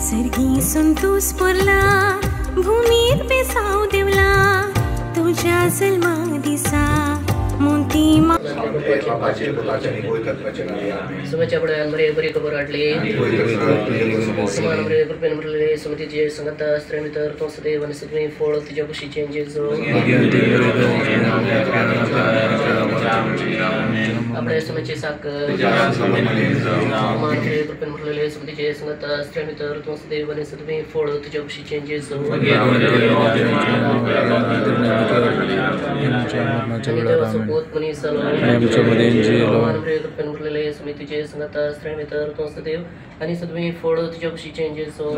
सर्गी संतोष स्फुरला भूमीर बेसाव देवला तुझ्या सलमा दिसा मोती सुमेच्या पडव्यान बरे बरी खबर हाडली समान बरे कृपेन भरलेले समितीचे संगता स्त्रेमितर तो सदैव आणि सगळी फळ तुझ्या खुशीचे जेजो आपल्या समेचे साकर समान बरे कृपेन भरलेले समितीचे संगता स्त्रेमितर तो सदैव आणि सगळी फळ तुझ्या खुशीचे जेजो मनी समितीचे संगता स्त्रेमितर तो सदैव आणि सगळी फळ तुझ्या खुशीचे जेजो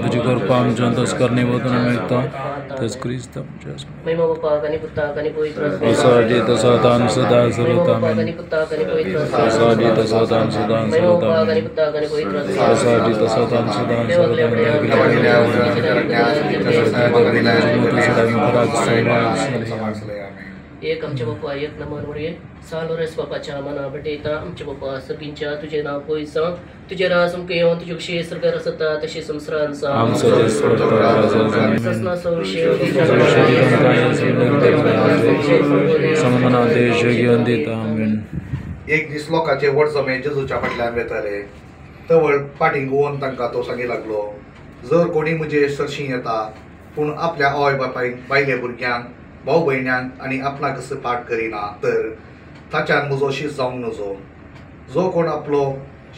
तुझी कृपा आमच्या अंतस्करणी मिळता तेच ख्रिस्त महिमा बाप्पा आणि पुत्ता आणि पवित्र सदान सदा सर्वता आणि पुत्ता आणि पवित्र सदान सदा महिमा आणि पुत्ता आणि पवित्र सदान सदा एक आमच्या बाप्पा एक नंबर वरे सालोरेस बापाच्या मना बटेता आमच्या बाप्पा सगळींच्या तुझे नाव पोयसा तुझे राज समके येऊन तुझे कशी सरकार सत्ता तशी संस्रांचा ससना सौशे समना देश घेऊन देता आमेन एक दीस लोकांचे व्हड जमे जेजूच्या फाटल्यान वेताले तवळ पाठींग गोवन तांकां तो सांगी लागलो जर कोणी म्हजे सरशी येता पूण आपल्या आवय बापायक बायले भुरग्यांक भाऊ भयण्यांक आनी आपणाक पाठ करिना तर ताच्यान म्हजो शीज जावंक नजो जो कोण आपलो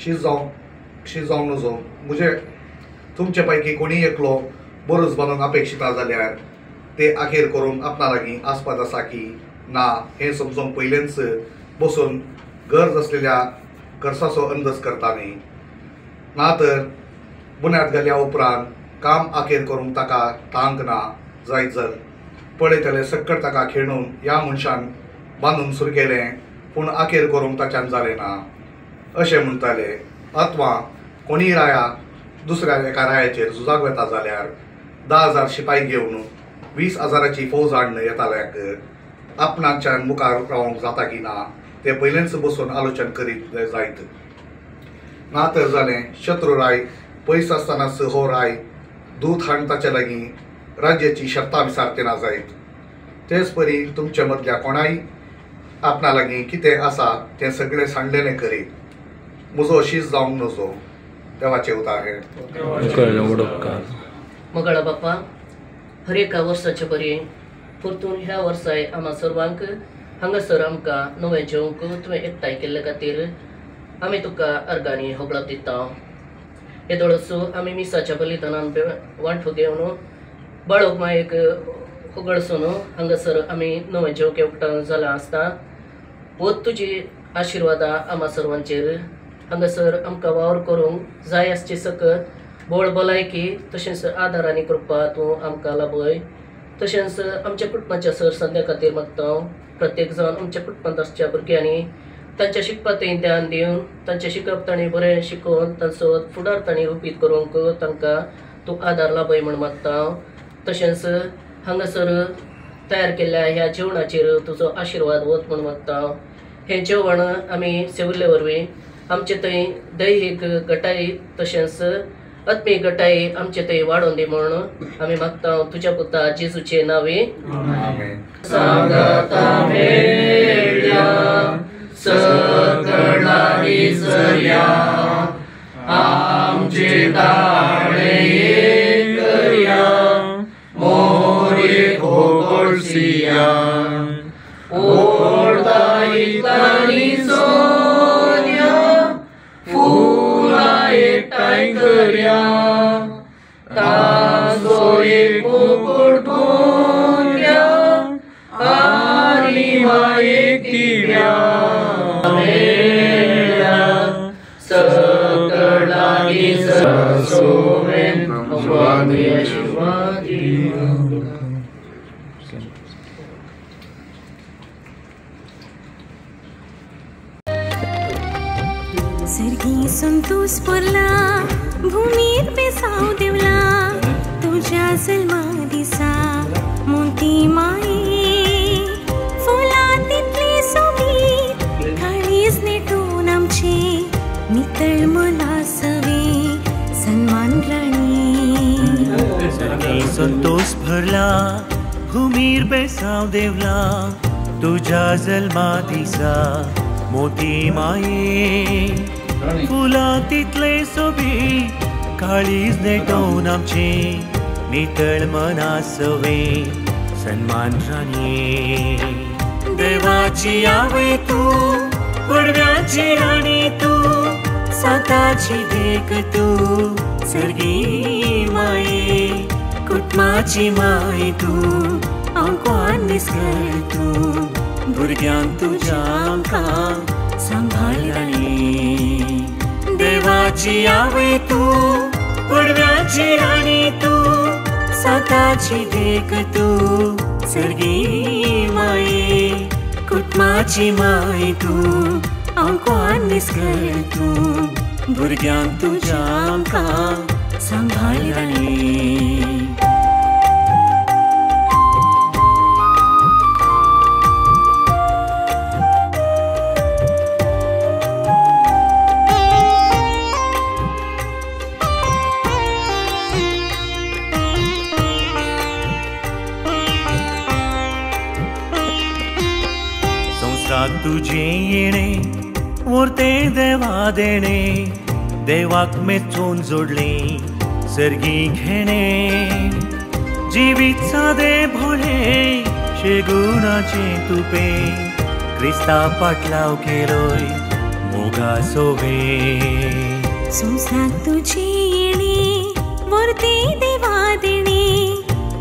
शीज जावंक नजो म्हणजे तुमचे पैकी कोणी एकलो बरोच बांदून अपेक्षिता जाल्यार ते आखेर करूंक आपणा लागीं आस्पाद आसा की ना हें समजूंक पयलेंच बसून गरज असलेल्या खर्चाचो अंदाज करता न्ही ना तर बुन्याद घाल्या उपरांत काम आखेर करूंक ताका तांक ना जायत जर पळयतले सक्कट ताका खेळून ह्या मनशान बांदून सुरू केलें पूण आखेर करूंक ताच्यान जालें ना अशें म्हणटाले अथवा कोणीय राया दुसऱ्या एका रायाचेर झुजाक वेता जाल्यार 10,000 शिपाई घेवन 20,000ची फौज हाडून येताल्याक आपणाच्यान मुखार रावंक जाता की ना ते पयलेंच बसून आलोचन करीत जायत ना तर जालें शत्रू राय पयस आसतनाच हो राय दूत हाडून ताचे लागीं राज्याची शर्तां विचारते ना जायत तेच परी तुमच्या मदल्या कोणाय आपणा लागीं कितें आसा तें सगळें सांडलेलें करीत म्हजो शीज जावंक नजो देवाचें उदाहरण मगळा बाप्पा हर एका वर्साचे बरे परतून ह्या वर्साय आम्हा सर्वांक हांगासर आमकां नवें जेवंक तुवें एकठांय केल्ले खातीर आमी तुका अर्गांनी होगळप दिता हे दोळसो आमी मिसाच्या बलिदानान वांटो घेवन बाळोक मायेक होगळसून हांगासर आमी नवें जेवंक एकठांय जाला आसता वो तुजी आशिर्वादा आम्हा सर्वांचेर हांगासर आमकां वावर करूंक जाय आसचे सकत बोळ भलायकी तशेंच आदार आनी कृपा तूं आमकां लाभय तशेंच आमच्या कुटुंबाच्या सर संध्या खातीर मागता प्रत्येक जाण आमच्या कुटुंबांत आसच्या भुरग्यांनी तांच्या शिकपातय ध्यान दिवन तांचे शिकप तांणी बरें शिकोवन तांचो फुडार तांणी रुपीत करूंक तांकां तूं आदार लाभय म्हण मागता तशेंच हांगासर तयार केल्ल्या ह्या जेवणाचेर तुजो आशिर्वाद वत म्हण मागता हें जेवण आमी सेविल्ले वरवीं आमचे थंय दैहीक गटाय तशेंच आत्मीक गटाय आमचे थंय वाडोवन दी म्हण आमी मागता तुज्या पुता जेजूचे नांवे आमचे फुला एकठांय करया ताजो एक मुकुट घोंट्या आनी मायेक दिव्या सकळ लागीं सोवेन आशीर्वाद सर्गी संतोष स्फुरला भूमीर बेसाव संतोष भरला भूमीर बेसाव देवला तुझ्या जल्मा दिसा मोती माये फुला तितले सोबी काळीज नेटवून आमचे नितळ मनासवे सन्मान राणी देवाची आवय तू पडव्याची राणी तू साताची देख तू सर्गी माये कुटुंबाची माय तू आमकां निसकर तू भुरग्यांक तुज्या आमकां सांभाळणी देवाची आवय तू पडव्याची राणी तू साताची देख तू सर्गी माये कुटुंबाची माय तू आमकां निसकर तू भुरग्यांक तुज्या आमकां सांभाळणी तुझे येणे वर्ते देवा देणे देवाक मेचून जोडले सर्गी घेणे जिवीत सादे भोळे शेगुणाचे तुपे क्रिस्ता पाटलाव केलोय मोगा सोवे संसारात तुझे येणे वर्ते देवा देणे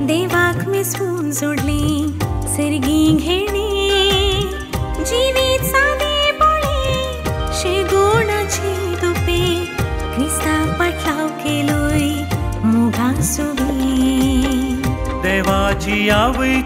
देवाक मेचून जोडले सर्गी घेणे जीवित सादे बोळे शेगुणाचे तुपे क्रिस्ता पाटलाव केलोय मोगा सोवे देवाची आवय